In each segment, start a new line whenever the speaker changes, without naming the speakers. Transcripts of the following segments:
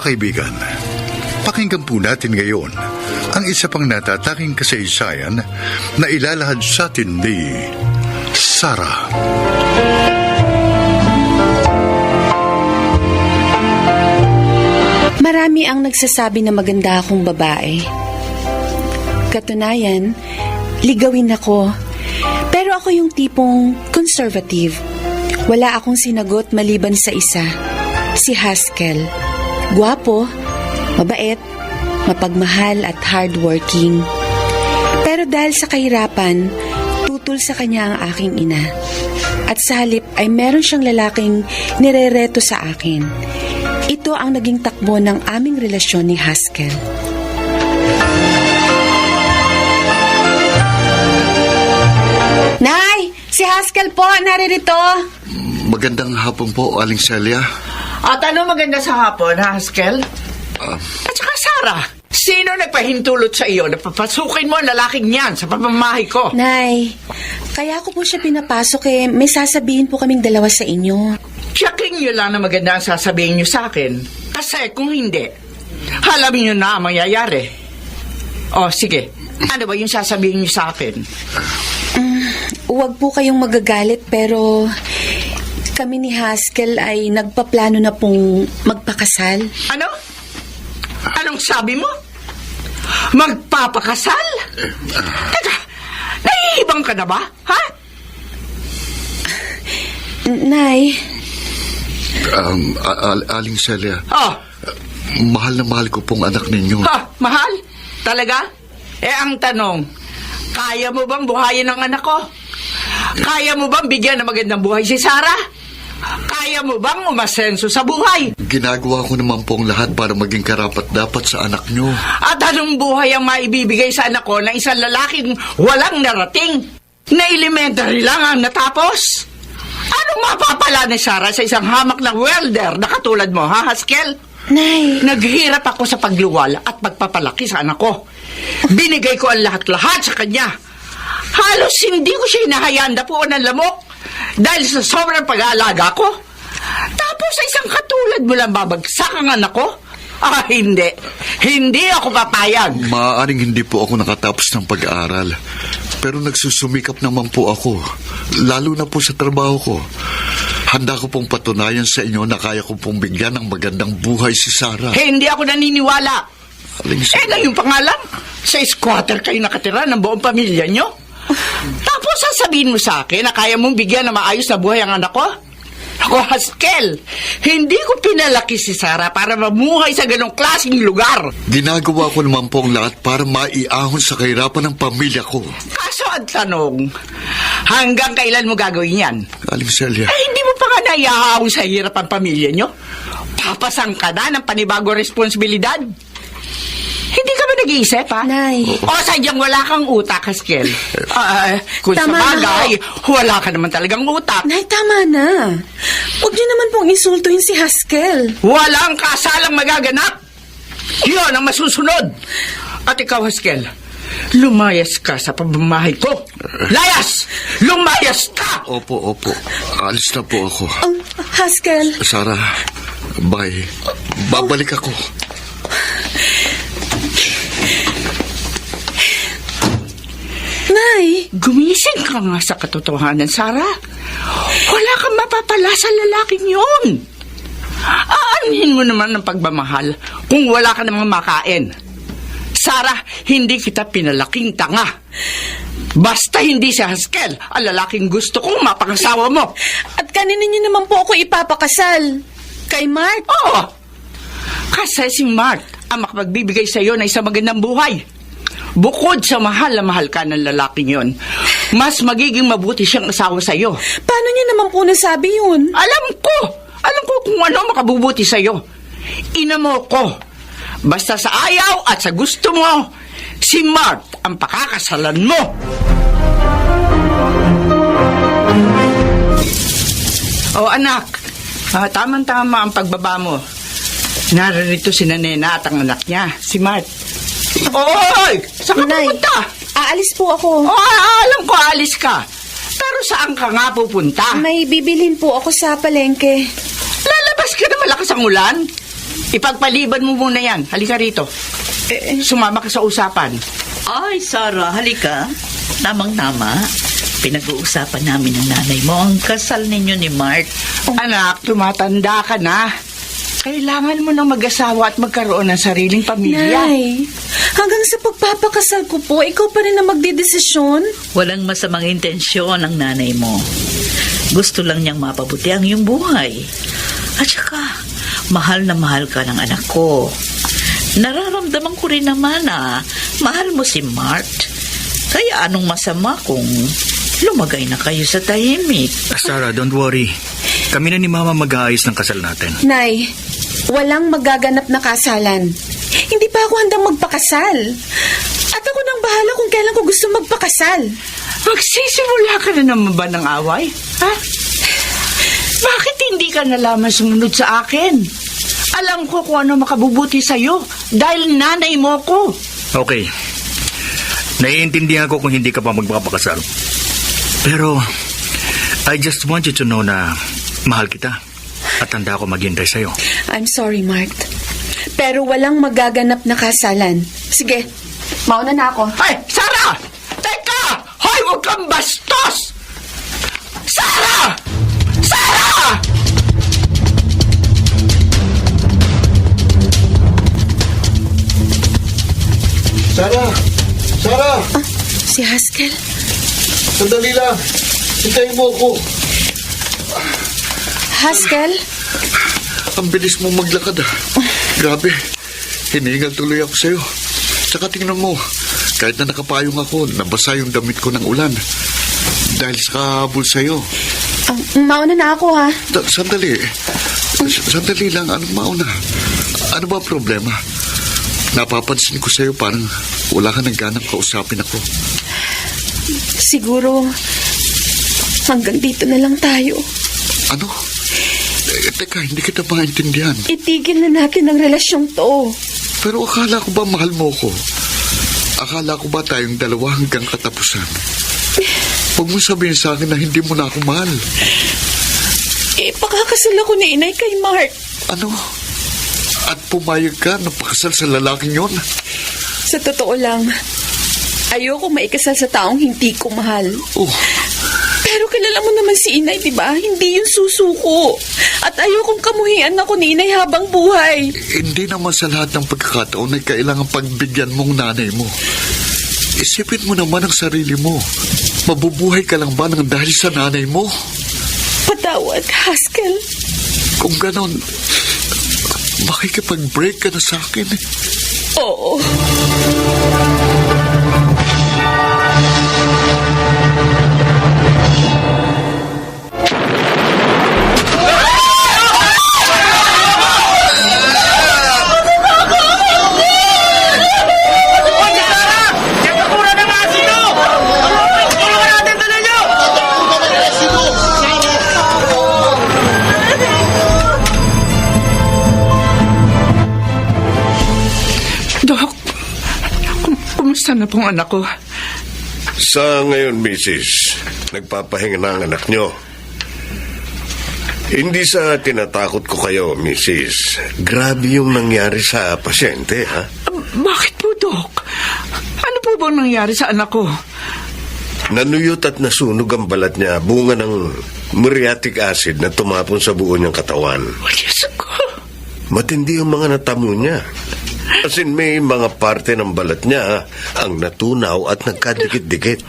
Mga kaibigan, pakinggan po natin ngayon ang isa pang natataking kasaysayan na ilalahad sa atin ni Sarah.
Marami ang nagsasabi na maganda akong babae. Katunayan, ligawin ako. Pero ako yung tipong conservative. Wala akong sinagot maliban sa isa, si Haskell. Gwapo, mabait, mapagmahal at hardworking. Pero dahil sa kahirapan, tutol sa kanya ang aking ina. At sa halip ay meron siyang lalaking nirereto sa akin. Ito ang naging takbo ng aming relasyon ni Haskell. Nay! Si Haskell po, naririto.
Magandang hapon po, Aling Celia.
At ano maganda sa hapon, Haskell? At saka Sarah, sino nagpahintulot sa iyo na papasukin mo ang lalaking yan sa pamamahay ko?
Nay, kaya ko po siya pinapasok may sasabihin po kaming dalawa sa inyo.
Tiyaking nyo lang na maganda ang sasabihin nyo sa akin. Kasi kung hindi, halamin nyo na ang mangyayari. O, sige. Ano ba yung sasabihin nyo sa akin?
Huwag po kayong magagalit pero kami ni Haskell ay nagpaplano na pong magpakasal.
Ano? Anong sabi mo? Magpapakasal? Teka, nahihibang ka na ba? Ha?
Nay,
Aling Celia,
Oh,
mahal na mahal ko pong anak ninyo.
mahal? Talaga? Ang tanong, kaya mo bang buhayin ang anak ko? Kaya mo bang bigyan ng magandang buhay si Sarah? Kaya mo bang umasenso sa buhay?
Ginagawa ko naman pong lahat para maging karapat-dapat sa anak nyo.
At anong buhay ang maibibigay sa anak ko na isang lalaking walang narating? Na elementary lang ang natapos? Anong mapapala ni Sarah sa isang hamak na welder na katulad mo, ha, Haskell?
Nay.
Naghihirap ako sa pagluwal at pagpapalaki sa anak ko. Binigay ko ang lahat-lahat sa kanya. Halos hindi ko siya hinahayaan dapuan ng lamok dahil sa sobrang pag-aalaga ko. Tapos sa isang katulad mo lang babagsak ang anak ko? Hindi. Hindi ako papayag.
Maaaring hindi po ako nakatapos ng pag-aaral. Pero nagsusumikap naman po ako. Lalo na po sa trabaho ko. Handa ko pong patunayan sa inyo na kaya ko pong bigyan ng magandang buhay si Sarah.
Hindi ako naniniwala.
Aling Celia.
Na yung pangalan? Sa squatter kayo nakatira ng buong pamilya nyo? Tapos sasabihin mo sa akin na kaya mong bigyan ng maayos na buhay ang anak ko? Ako, Haskell, hindi ko pinalaki si Sarah para mamuhay sa ganong klaseng lugar.
Ginagawa ko naman po ang lahat para maiahon sa kahirapan ng pamilya ko.
Kaso ang tanong, hanggang kailan mo gagawin yan?
Aling Celia.
Hindi mo pa nga naiahon sa hirap ang pamilya nyo? Papasang ka na ng panibagong responsibilidad? Hindi ka ba nag-iisip, ha?
Nay.
O sadyang wala kang utak, Haskell? Kung sa
Tama
bagay, wala ka naman talagang utak.
Nay, tama na. Huwag niyo naman pong insultuhin si Haskell.
Walang kasalang magaganap. Yun ang masusunod. At ikaw, Haskell, lumayas ka sa pamamahay ko. Layas! Lumayas ka!
Opo. Alis na po ako.
Haskell.
Sarah, bye. Babalik ako.
Nay.
Gumising ka nga sa katotohanan, Sarah. Wala kang mapapala sa lalaking yun. Aanhin mo naman ng pagmamahal kung wala ka namang makain. Sarah, hindi kita pinalaking tanga. Basta hindi si Haskell ang lalaking gusto kong mapangasawa mo.
At kanino niyo naman po ako ipapakasal? Kay Mark?
Oo. Kasi si Mark ang makapagbibigay sa iyo ng isang magandang buhay. Bukod sa mahal na mahal ka ng lalaking yon, mas magiging mabuti siyang asawa sa iyo.
Paano niyo naman po nasabi yun?
Alam ko kung ano makabubuti sa iyo. Ina mo ko. Basta sa ayaw at sa gusto mo, si Mark ang pakakasalan mo. Oh anak, tamang-tama ang pagbaba mo. Naririto si Nena at ang anak niya, si Mark. Oy! Saan ka
Nay,
pupunta?
aalis po ako.
Alam ko aalis ka. Pero saan ka nga pupunta?
May bibilhin po ako sa palengke.
Lalabas ka na malakas ang ulan? ipagpaliban mo muna yan. Halika rito. Sumama ka sa usapan.
Ay, Sarah, halika. Tamang-tama. Pinag-uusapan namin ng nanay mo ang kasal ninyo ni Mark.
Anak, tumatanda ka na. Kailangan mo nang mag-asawa at magkaroon ng sariling pamilya.
Nay, hanggang sa pagpapakasal ko po, ikaw pa rin na magdedesisyon?
Walang masamang intensyon ang nanay mo. Gusto lang niyang mapabuti ang iyong buhay. At saka, mahal na mahal ka ng anak ko. Nararamdaman ko rin naman na mahal mo si Mart. Kaya anong masama kung lumagay na kayo sa tahimik?
Sarah, don't worry. Kami na ni Mama mag-aayos ng kasal natin.
Nay, walang magaganap na kasalan. Hindi pa ako handang magpakasal. At ako nang bahala kung kailan ko gusto magpakasal.
Magsisimula ka na naman ba ng away? Ha? Bakit hindi ka na lamang sumunod sa akin? Alam ko kung ano makabubuti sa'yo dahil nanay mo ko.
Okay. Naiintindihan ko kung hindi ka pa magpapakasal. Pero, I just want you to know na mahal kita at handa ako maghintay sa'yo.
I'm sorry, Mart. Pero walang magaganap na kasalan. Sige, mauna na ako.
Ay, Sarah! Teka! Hoy, huwag kang bastos! Sarah! Sarah!
Sarah! Sarah!
Si Haskell?
Sandali lang. Hintayin mo ako.
Haskell?
Ang bilis mo maglakad Grabe. Hiningal tuloy ako sa'yo. Tsaka tingnan mo, kahit na nakapayong ako, nabasa yung damit ko ng ulan. Dahil sa kahabol sa'yo.
Mauna na ako, ha?
Sandali. Sandali lang. Anong mauna? Ano ba problema? Napapansin ko sa'yo parang wala ka nang ganang kausapin ako.
Siguro, hanggang dito na lang tayo.
Ano? Teka, hindi kita maintindihan.
Itigil na natin ang relasyong to.
Pero akala ko ba mahal mo ko? Akala ko ba tayong dalawa hanggang katapusan? Huwag mo sabihin sa akin na hindi mo na ako mahal.
Pakakasal ako ni Inay kay Mark.
Ano? At pumayag ka na pakasal sa lalaking yon?
Sa totoo lang, ayoko maikasal sa taong hindi ko mahal.
Oh.
Pero kilala mo naman si Inay, di ba? Hindi yung susuko. At ayokong kamuhian ako ni Inay habang buhay.
Hindi naman sa lahat ng pagkakataon ay kailangan pagbigyan mong nanay mo. Isipin mo naman ang sarili mo. Mabubuhay ka lang ba nang dahil sa nanay mo?
Patawad, Haskell.
Kung ganon, makikipag-break ka na sa akin.
Oo.
Dok, kumusta na pong anak ko?
Sa ngayon, Mrs., nagpapahinga na ang anak nyo. Hindi sa tinatakot ko kayo, Mrs. Grabe yung nangyari sa pasyente, ha?
Bakit po, Dok? Ano po bang nangyari sa anak ko?
Nanuyot at nasunog ang balat niya, bunga ng muriatic acid na tumapon sa buo niyang katawan.
Diyos ko.
Matindi yung mga natamo niya. As in, may mga parte ng balat niya ang natunaw at nagkadikit-dikit.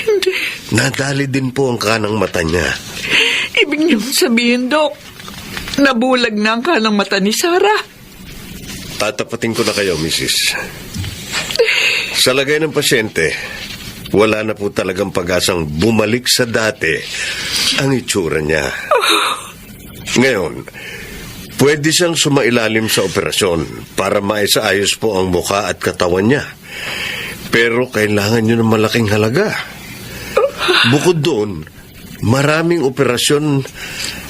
Hindi.
Nadali din po ang kanang mata niya.
Ibig niyong sabihin, Dok, nabulag na ang kanang mata ni Sarah.
Tatapatin ko na kayo, Mrs. Sa lagay ng pasyente, wala na po talagang pag-asang bumalik sa dati ang itsura niya. Ngayon, pwede siyang sumailalim sa operasyon para maisaayos po ang mukha at katawan niya. Pero kailangan niyo ng malaking halaga. Bukod doon, maraming operasyon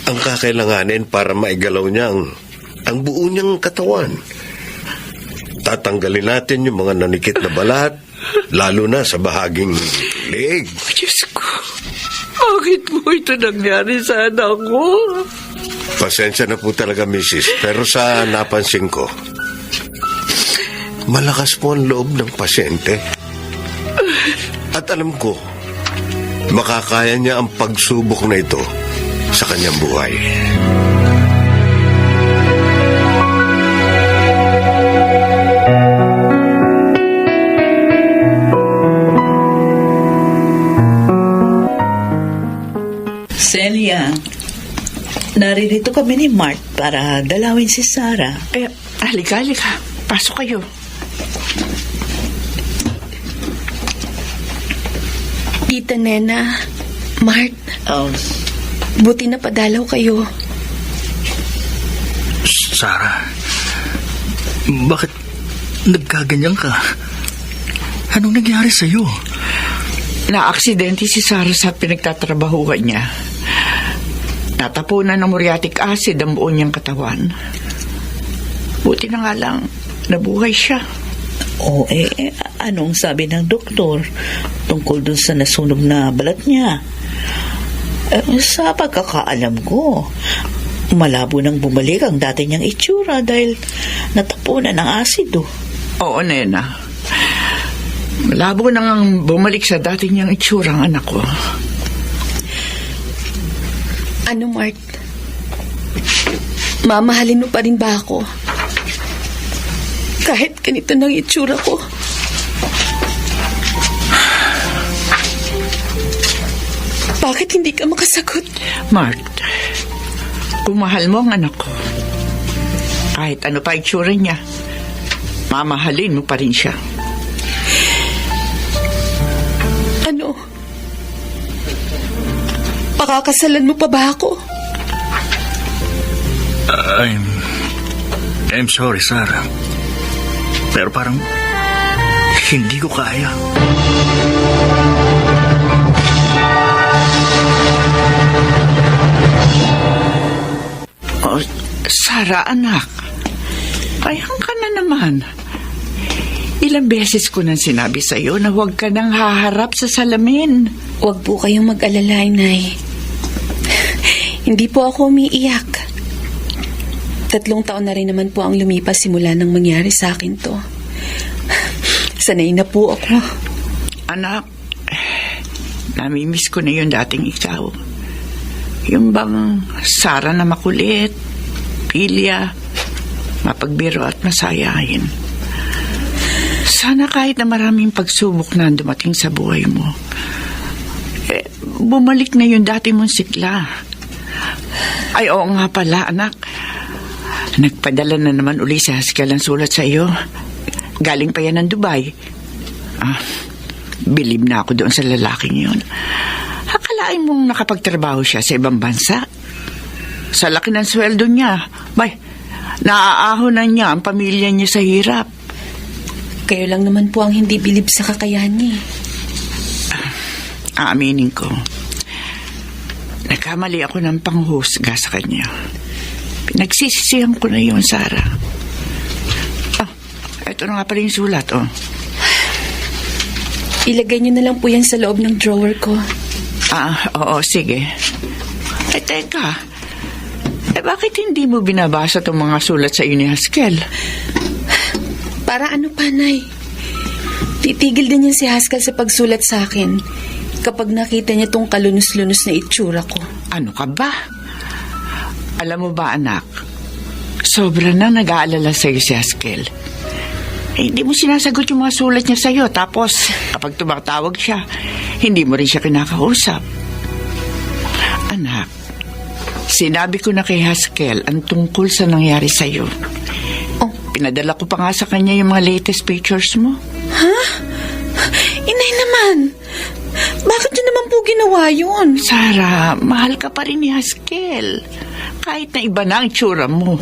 ang kakailanganin para maigalaw niya ang buo niyang katawan. Tatanggalin natin yung mga nanikit na balat, lalo na sa bahaging leeg.
Diyos ko, bakit po ito nangyari sa anak ko?
Pasensya na po talaga, Mrs. Pero sa napansin ko, malakas po ang loob ng pasyente. At alam ko, makakaya niya ang pagsubok na ito sa kanyang buhay.
Celia, naririto kami ni Mart para dalawin si Sarah.
Halika. Pasok kayo.
Tita Nena, Mart,
Oh,
buti na padalaw kayo.
Sarah, bakit nagkaganyan ka? Anong nangyari sa'yo?
Na-aksidente si Sarah sa pinagtatrabahuhan niya. Natapunan ng muriatic acid ang buo niyang katawan. Buti na nga lang, nabuhay siya.
anong sabi ng doktor tungkol dun sa nasunog na balat niya? Sa pagkakaalam ko, malabo nang bumalik ang dati niyang itsura dahil natapunan ng asido.
Oo, Nena. Malabo nang bumalik sa dati niyang itsura ang anak ko.
Ano, Mart? Mamahalin mo pa rin ba ako? Kahit ganito ng itsura ko. Bakit hindi ka makasagot?
Mart, kung mahal mo ang anak ko, kahit ano pa itsura niya, mamahalin mo pa rin siya.
Ano? Pakakasalan mo pa ba ako?
I'm sorry, Sarah. Pero parang hindi ko kaya.
Oh, Sarah, anak. Payang ka na naman. Ilang beses ko nang sinabi sa'yo na huwag ka nang haharap sa salamin.
Huwag po kayong mag-alala, Nay. Hindi po ako umiiyak. 3 taon na rin naman po ang lumipas simula nang mangyari sa akin to. Sanay na po ako.
Anak, namimiss ko na yung dating ikaw. Yung bang Sarah na makulit, pilya, mapagbiro at masayahin. Sana kahit na maraming pagsubok na dumating sa buhay mo, bumalik na yung dati mong sigla. Ay, oo nga pala, anak. Nagpadala na naman uli si Haskell ang sulat sa iyo. Galing pa yan ng Dubai. Bilib na ako doon sa lalaking yun. Akalain mong nakapagtrabaho siya sa ibang bansa. Sa laki ng sweldo niya, naaahonan niya ang pamilya niya sa hirap.
Kayo lang naman po ang hindi bilib sa kakayahan niya.
Aaminin ko. Nagkamali ako ng panghusga sa kanya. Pinagsisisihan ko na yun, Sarah. Ito na nga pala yung sulat,
Ilagay niyo na lang po yan sa loob ng drawer ko.
Oo, sige. Teka. Bakit hindi mo binabasa itong mga sulat sa iyo ni Haskell?
Para ano pa, Nay? Titigil din yan si Haskell sa pagsulat sa akin kapag nakita niya tong kalunos-lunos na itsura ko.
Ano ka ba? Alam mo ba, anak, sobra nang nag-aalala sa'yo si Haskell. Hindi mo sinasagot yung mga sulat niya sa'yo, tapos kapag tumatawag siya, hindi mo rin siya kinakausap. Anak, sinabi ko na kay Haskell ang tungkol sa nangyari sa'yo. Pinadala ko pa nga sa kanya yung mga latest pictures mo.
Ha? Inay naman! Bakit niyo naman po ginawa yun?
Sarah, mahal ka pa rin ni Haskell. Kahit na iba na ang itsura mo.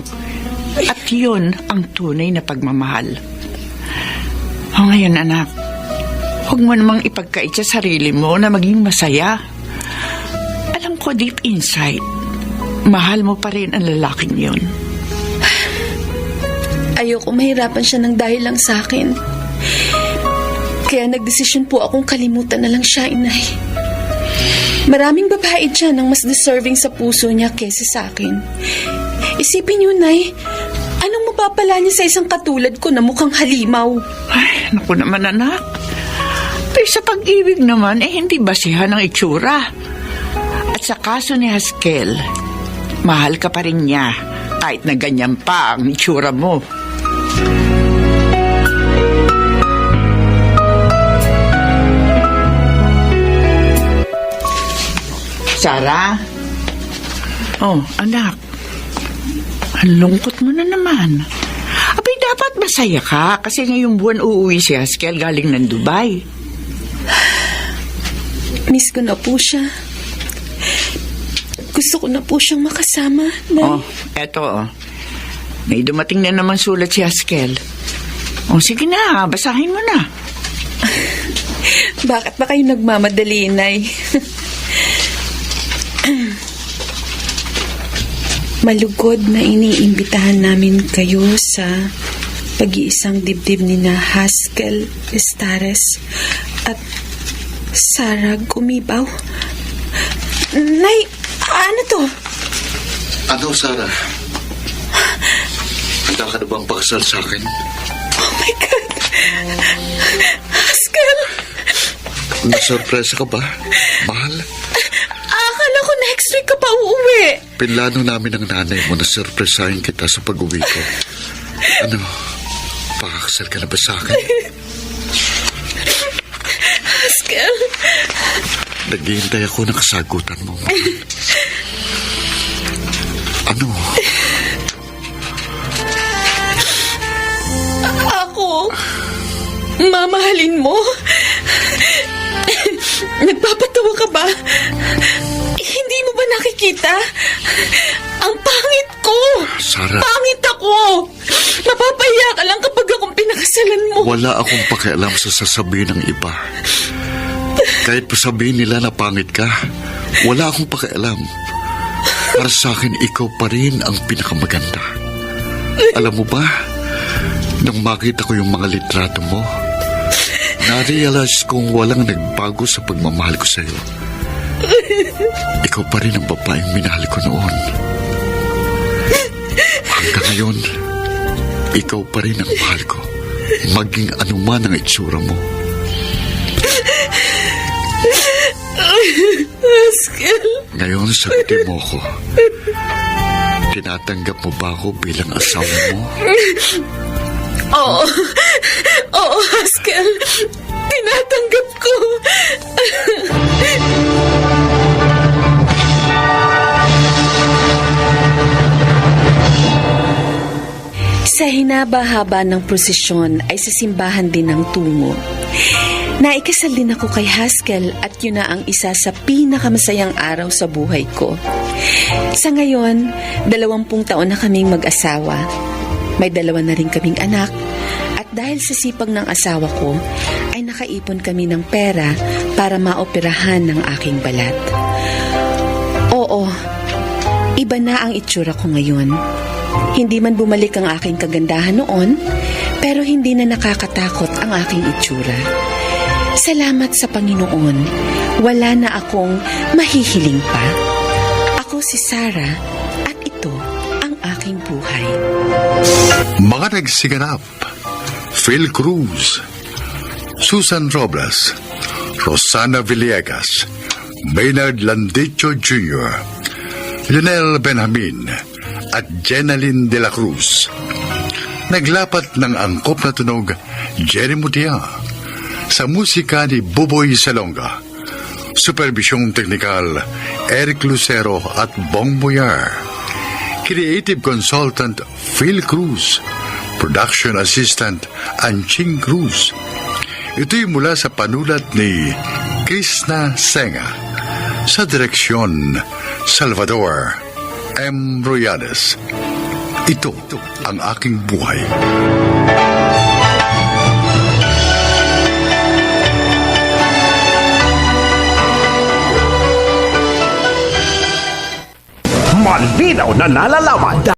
At yun ang tunay na pagmamahal. Ngayon, anak, huwag mo namang ipagkait sa sarili mo na maging masaya. Alam ko deep inside, mahal mo pa rin ang lalaking yun.
Ayoko mahirapan siya ng dahil lang sa akin. Kaya nagdesisyon po akong kalimutan na lang siya, Inay. Maraming babae dyan ang mas deserving sa puso niya kesa sa akin. Isipin niyo, Nay, anong mapapala niya sa isang katulad ko na mukhang halimaw?
Ay, naku naman anak. Pero sa pag-ibig naman, hindi basihan ng itsura. At sa kaso ni Haskell, mahal ka pa rin niya kahit na ganyan pa ang itsura mo. Sarah? Oh, anak. Ang lungkot mo na naman. Abay, dapat masaya ka kasi ngayong buwan uuwi si Haskell galing ng Dubai.
Miss ko na po siya. Gusto ko na po siyang makasama, Nay.
Oh, eto oh. May dumating na naman sulat si Haskell. Oh, sige na, basahin mo na.
Bakit ba kayo nagmamadali, Nay? Malugod na iniimbitahan namin kayo sa pag-iisang dibdib ni na Haskell Estares at Sarah Gumibaw. Nay, ano to?
Ano, Sarah? Handa ka na bang pakasal sa akin?
Oh my God! Haskell!
Nasurpresa ka ba? Mahal?
Akala ko next week ka pa uuwi.
Pinlano namin ng nanay mo na surpresahin kita sa pag-uwi ko. Ano? Pakakasal ka na ba sa akin?
Haskell!
Naghihintay ako ng kasagutan mo. Ano?
Ako? Mamahalin mo? Nagpapatawa ka ba? Hindi mo ba nakikita? Ang pangit ko!
Sarah.
Pangit ako! Mapapahiya ka lang kapag akong pinakasalan mo.
Wala akong pakialam sa sasabihin ng iba. Kahit pa sabihin nila na pangit ka, wala akong pakialam. Para sa akin, ikaw pa rin ang pinakamaganda. Alam mo ba, nang makita ko yung mga litrato mo, na-realize kong walang nagbago sa pagmamahal ko sa'yo. Ikaw pa rin ang babaeng minahal ko noon. Hanggang ngayon, ikaw pa rin ang mahal ko, maging anuman ang itsura mo.
Haskell.
Ngayon, sagutin mo ko. Tinatanggap mo ba ako bilang asawa mo?
Oo. Oo, Haskell. Tinatanggap ko. Sa hinaba-haba ng prosesyon ay sa simbahan din ang tungo. Naikasal din ako kay Haskell at yun na ang isa sa pinakamasayang araw sa buhay ko. Sa ngayon, 20 taon na kaming mag-asawa. May 2 na rin kaming anak at dahil sa sipag ng asawa ko, ay nakaipon kami ng pera para maoperahan ng aking balat. Oo, iba na ang itsura ko ngayon. Hindi man bumalik ang aking kagandahan noon, pero hindi na nakakatakot ang aking itsura. Salamat sa Panginoon, wala na akong mahihiling pa. Ako si Sarah at ito ang aking buhay.
Mga nagsiganap: Phil Cruz, Susan Robles, Rosana Villegas, Maynard Landicho Jr., Lionel Benjamin, at Jenaline de la Cruz. Naglapat ng angkop na tunog, Jenny Mutia. Sa musika ni Buboy Salonga. Supervisyong teknikal, Eric Lucero at Bong Boyar. Creative Consultant, Phil Cruz. Production Assistant, Anching Cruz. Ito'y mula sa panulat ni Krishna Senga. Sa direksyon, Salvador M. Royales. Ito ang aking buhay.
Malinaw na nalalaman